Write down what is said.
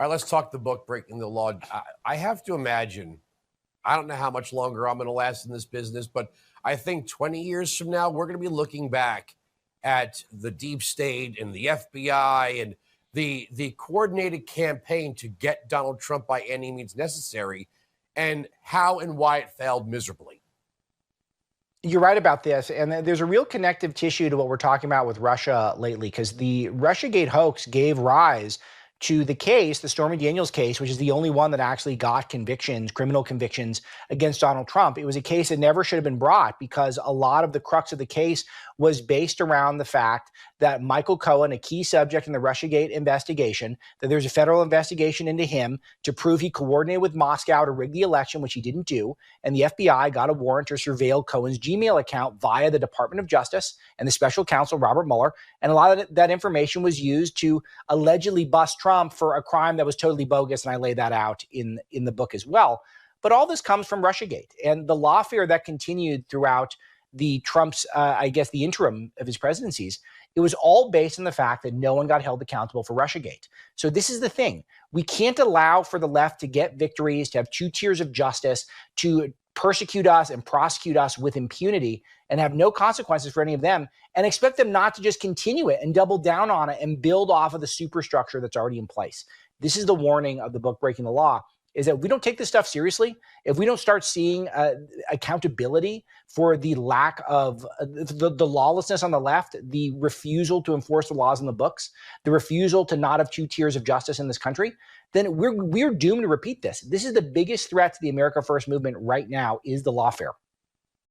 All right, let's talk the book, Breaking the Law. I have to imagine, I don't know how much longer I'm going to last in this business, but I think 20 years from now, we're going to be looking back at the deep state and the FBI and the coordinated campaign to get Donald Trump by any means necessary, and how and why it failed miserably. You're right about this. And there's a real connective tissue to what we're talking about with Russia lately, because the Russiagate hoax gave rise to the case, the Stormy Daniels case, which is the only one that actually got convictions, criminal convictions against Donald Trump. It was a case that never should have been brought because a lot of the crux of the case was based around the fact that Michael Cohen, a key subject in the Russiagate investigation, that there's a federal investigation into him to prove he coordinated with Moscow to rig the election, which he didn't do. And the FBI got a warrant to surveil Cohen's Gmail account via the Department of Justice and the special counsel, Robert Mueller. And a lot of that information was used to allegedly bust Trump for a crime that was totally bogus. And I lay that out in the book as well. But all this comes from Russiagate and the lawfare that continued throughout the Trump's, the interim of his presidencies. It was all based on the fact that no one got held accountable for Russiagate. So this is the thing. We can't allow for the left to get victories, to have two tiers of justice, to persecute us and prosecute us with impunity and have no consequences for any of them, and expect them not to just continue it and double down on it and build off of the superstructure that's already in place. This is the warning of the book Breaking the Law, is that if we don't take this stuff seriously, if we don't start seeing accountability for the lack of the lawlessness on the left, the refusal to enforce the laws in the books, the refusal to not have two tiers of justice in this country, then we're doomed to repeat this. This is the biggest threat to the America First movement right now, is the lawfare.